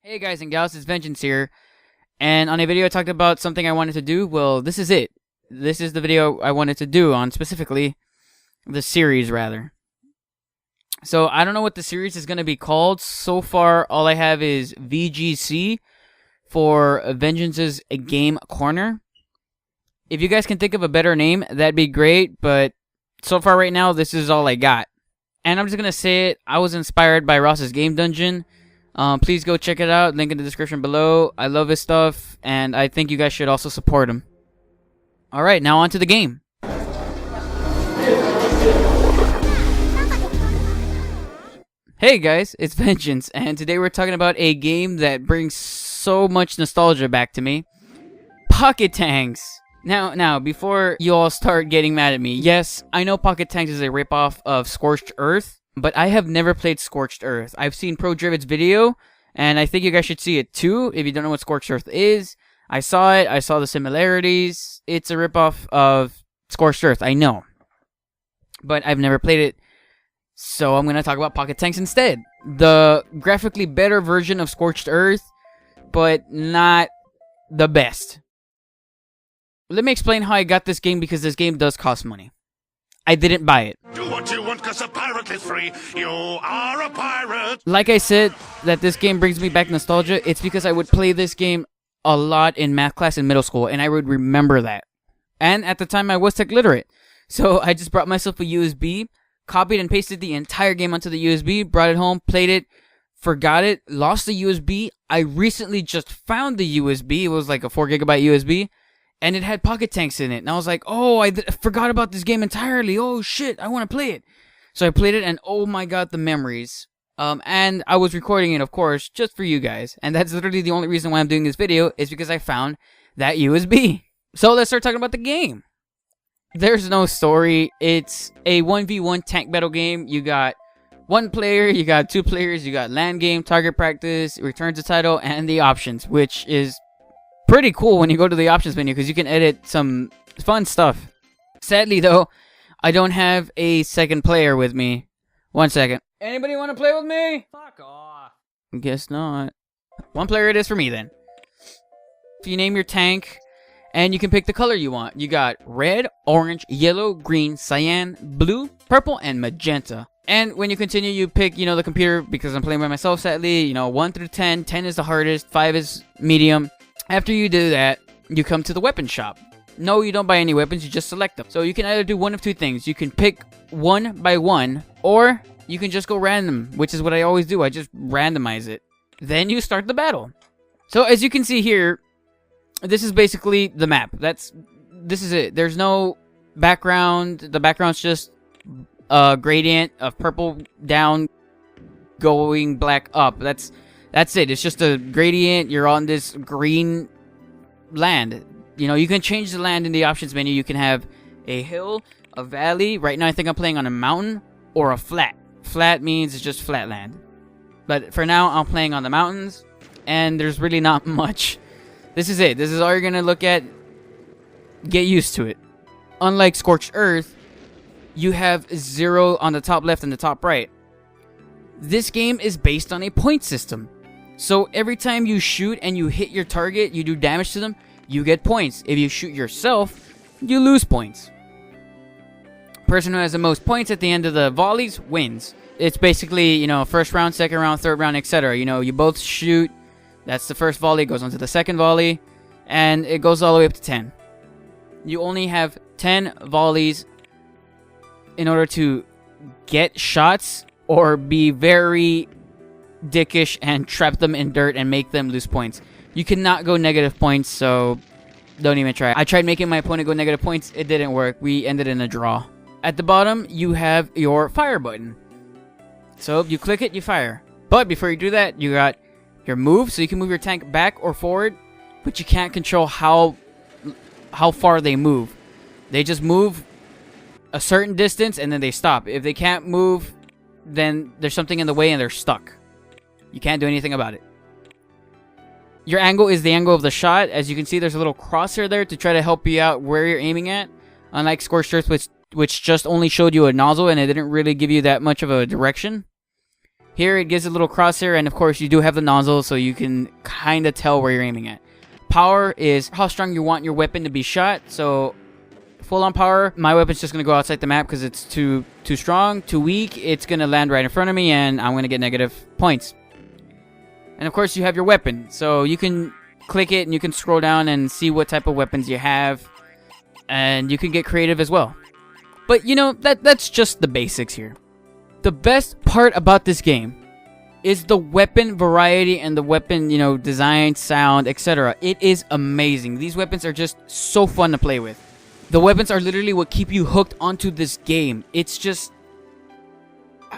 Hey guys and gals, it's Vengeance here, and on a video I talked about something I wanted to do. Well, this is it. This is the video I wanted to do on specifically the series, rather. So I don't know what the series is going to be called. So far, all I have is VGC for Vengeance's Game Corner. If you guys can think of a better name, that'd be great, but so far right now, this is all I got. And I'm just going to say it, I was inspired by Ross's Game Dungeon. Please go check it out. Link in the description below. I love his stuff, and I think you guys should also support him. Alright, now on to the game. Hey guys, it's Vengeance, and today we're talking about a game that brings so much nostalgia back to me. Pocket Tanks! Now, before you all start getting mad at me, yes, I know Pocket Tanks is a ripoff of Scorched Earth, but I have never played Scorched Earth. I've seen Pro Drivid's video, and I think you guys should see it too, if you don't know what Scorched Earth is. I saw it, I saw the similarities. It's a ripoff of Scorched Earth, I know. But I've never played it, so I'm going to talk about Pocket Tanks instead. The graphically better version of Scorched Earth, but not the best. Let me explain how I got this game, because this game does cost money. I didn't buy it. Do what you want, 'cause a pirate is free. You are a pirate. Like I said, that this game brings me back nostalgia. It's because I would play this game a lot in math class in middle school, and I would remember that. And at the time, I was tech literate. So I just brought myself a USB, copied and pasted the entire game onto the USB, brought it home, played it, forgot it, lost the USB. I recently just found the USB. It was like a 4 gigabyte USB. And it had Pocket Tanks in it. And I was like, oh, I forgot about this game entirely. Oh, shit, I want to play it. So I played it, and oh my god, the memories. And I was recording it, of course, just for you guys. And that's literally the only reason why I'm doing this video, is because I found that USB. So let's start talking about the game. There's no story. It's a 1v1 tank battle game. You got 1 player, you got 2 players, you got land game, target practice, return to title, and the options, which is pretty cool when you go to the options menu, because you can edit some fun stuff. Sadly, though, I don't have a second player with me. 1 second. Anybody want to play with me? Fuck off. Guess not. 1 player it is for me, then. If you name your tank, and you can pick the color you want. You got red, orange, yellow, green, cyan, blue, purple, and magenta. And when you continue, you pick, the computer, because I'm playing by myself, sadly, 1 through 10. 10 is the hardest, 5 is medium. After you do that, you come to the weapon shop. No, you don't buy any weapons, you just select them. So you can either do one of 2 things. You can pick 1 by 1, or you can just go random, which is what I always do. I just randomize it. Then you start the battle. So as you can see here, this is basically the map. This is it. There's no background. The background's just a gradient of purple down, going black up. That's it. It's just a gradient. You're on this green land. You can change the land in the options menu. You can have a hill, a valley. Right now, I think I'm playing on a mountain, or a flat. Flat means it's just flat land. But for now, I'm playing on the mountains, and there's really not much. This is it. This is all you're going to look at. Get used to it. Unlike Scorched Earth, you have 0 on the top left and the top right. This game is based on a point system. So every time you shoot and you hit your target, you do damage to them, you get points. If you shoot yourself, you lose points. Person who has the most points at the end of the volleys wins. It's basically, first round, second round, third round, etc. You both shoot. That's the first volley, goes on to the second volley, and it goes all the way up to 10. You only have 10 volleys in order to get shots or be very dickish and trap them in dirt and make them lose points. You cannot go negative points, so don't even try. I tried making my opponent go negative points. It didn't work. We ended in a draw. At the bottom, you have your fire button. So if you click it, you fire. But before you do that, you got your move, so you can move your tank back or forward, but you can't control how far they move. They just move a certain distance, and then they stop. If they can't move, then there's something in the way and they're stuck. You can't do anything about it. Your angle is the angle of the shot. As you can see, there's a little crosshair there to try to help you out where you're aiming at. Unlike Scorched Earth, which just only showed you a nozzle and it didn't really give you that much of a direction. Here it gives a little crosshair, and of course you do have the nozzle, so you can kind of tell where you're aiming at. Power is how strong you want your weapon to be shot. So full on power, my weapon's just going to go outside the map because it's too strong. Too weak, it's going to land right in front of me, and I'm going to get negative points. And of course you have your weapon, so you can click it and you can scroll down and see what type of weapons you have, and you can get creative as well. But you know, that's just the basics here. The best part about this game is the weapon variety and the weapon, you know, design, sound, etc. It is amazing. These weapons are just so fun to play with. The weapons are literally what keep you hooked onto this game. It's just,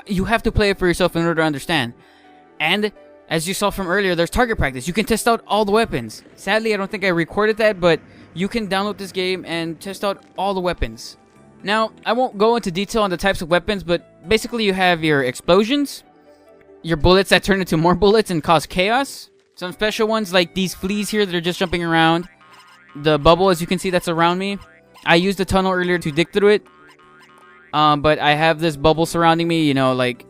you have to play it for yourself in order to understand. And as you saw from earlier, there's target practice. You can test out all the weapons. Sadly, I don't think I recorded that, but you can download this game and test out all the weapons. Now, I won't go into detail on the types of weapons, but basically you have your explosions, your bullets that turn into more bullets and cause chaos, some special ones like these fleas here that are just jumping around, the bubble, as you can see, that's around me. I used the tunnel earlier to dig through it, but I have this bubble surrounding me, you know, like,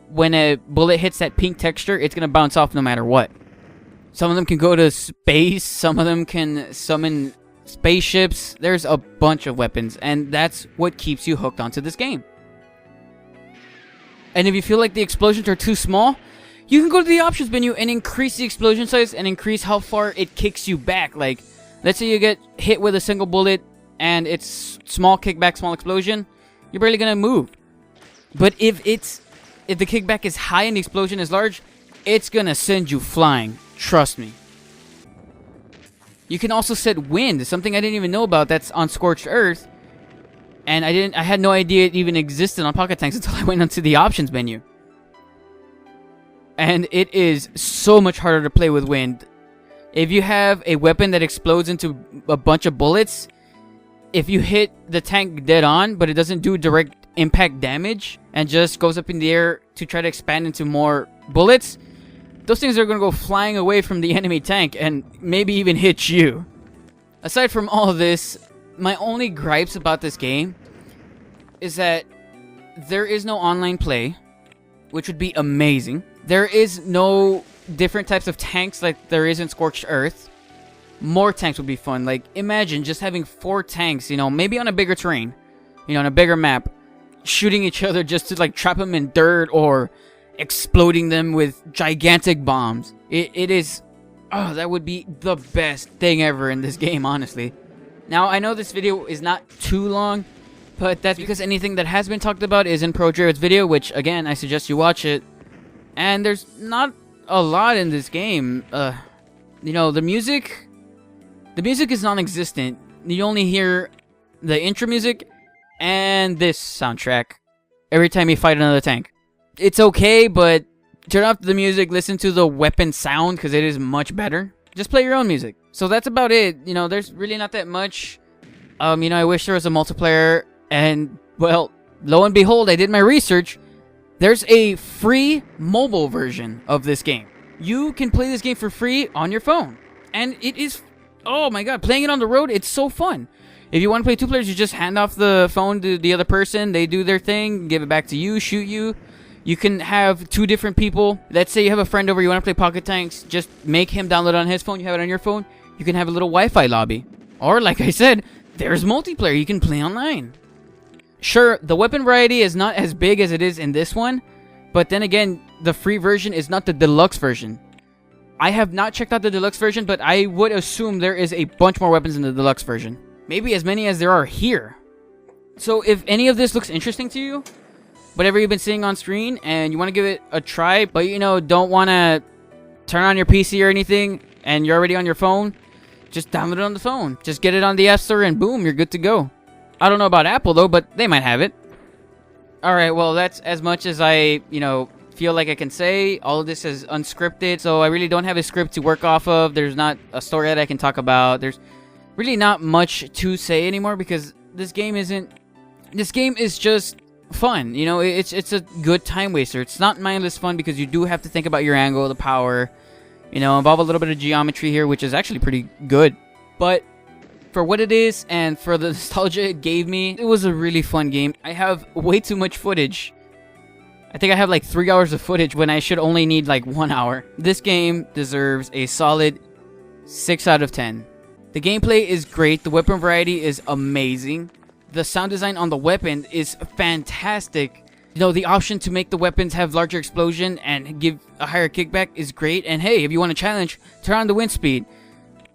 when a bullet hits that pink texture, it's going to bounce off no matter what. Some of them can go to space, some of them can summon spaceships. There's a bunch of weapons, and that's what keeps you hooked onto this game. And if you feel like the explosions are too small, you can go to the options menu and increase the explosion size and increase how far it kicks you back. Like, let's say you get hit with a single bullet and it's small kickback, small explosion, you're barely gonna move. But if the kickback is high and the explosion is large, it's gonna send you flying. Trust me. You can also set wind, something I didn't even know about that's on Scorched Earth. And I had no idea it even existed on Pocket Tanks until I went onto the options menu. And it is so much harder to play with wind. If you have a weapon that explodes into a bunch of bullets, if you hit the tank dead on, but it doesn't do direct impact damage and just goes up in the air to try to expand into more bullets, those things are going to go flying away from the enemy tank and maybe even hit you. Aside from all of this, my only gripes about this game is that there is no online play, which would be amazing. There is no different types of tanks like there is in Scorched Earth. More tanks would be fun. Like, imagine just having 4 tanks, you know, maybe on a bigger terrain, you know, on a bigger map, shooting each other just to, like, trap them in dirt or exploding them with gigantic bombs. It is... Oh, that would be the best thing ever in this game, honestly. Now, I know this video is not too long, but that's because anything that has been talked about is in Pro Jared's video, which, again, I suggest you watch it. And there's not a lot in this game. You know, the music is non-existent. You only hear the intro music and this soundtrack every time you fight another tank. It's okay, but turn off the music, listen to the weapon sound, because it is much better. Just play your own music. So that's about it. You know, there's really not that much. You know, I wish there was a multiplayer, and, well, lo and behold, I did my research. There's a free mobile version of this game. You can play this game for free on your phone. And it is, oh my god, playing it on the road, it's so fun. If you want to play 2 players, you just hand off the phone to the other person. They do their thing, give it back to you, shoot you. You can have 2 different people. Let's say you have a friend over, you want to play Pocket Tanks. Just make him download it on his phone. You have it on your phone. You can have a little Wi-Fi lobby. Or, like I said, there's multiplayer. You can play online. Sure, the weapon variety is not as big as it is in this one. But then again, the free version is not the deluxe version. I have not checked out the deluxe version, but I would assume there is a bunch more weapons in the deluxe version. Maybe as many as there are here. So if any of this looks interesting to you, whatever you've been seeing on screen, and you want to give it a try, but you know, don't want to turn on your PC or anything, and you're already on your phone, just download it on the phone. Just get it on the App Store, and boom, you're good to go. I don't know about Apple, though, but they might have it. Alright, well, that's as much as I, you know, feel like I can say. All of this is unscripted, so I really don't have a script to work off of. There's not a story that I can talk about. There's really not much to say anymore, because this game isn't... This game is just fun, you know, it's a good time waster. It's not mindless fun because you do have to think about your angle, the power, you know, involve a little bit of geometry here, which is actually pretty good. But for what it is and for the nostalgia it gave me, it was a really fun game. I have way too much footage I think I have like 3 hours of footage when I should only need like 1 hour. This game deserves a solid 6 out of 10. The gameplay is great, the weapon variety is amazing, the sound design on the weapon is fantastic. You know, the option to make the weapons have larger explosion and give a higher kickback is great, and hey, if you want a challenge, turn on the wind speed.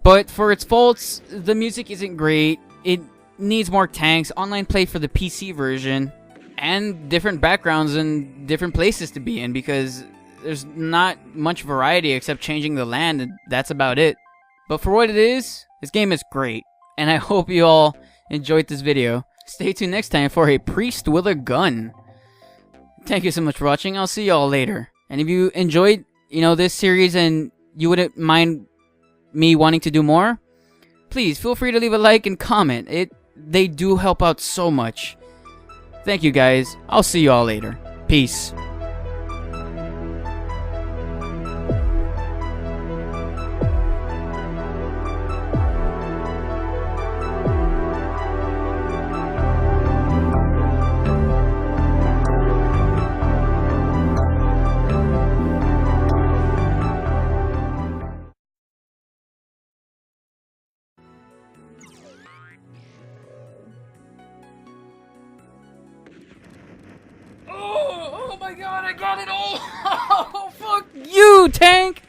But for its faults, the music isn't great, it needs more tanks, online play for the PC version, and different backgrounds and different places to be in, because there's not much variety except changing the land, and that's about it. But for what it is, this game is great, and I hope you all enjoyed this video. Stay tuned next time for a priest with a gun. Thank you so much for watching. I'll see y'all later. And if you enjoyed, this series and you wouldn't mind me wanting to do more, please feel free to leave a like and comment. They do help out so much. Thank you guys. I'll see y'all later. Peace. Oh my god, I got it all! Oh, fuck you, tank!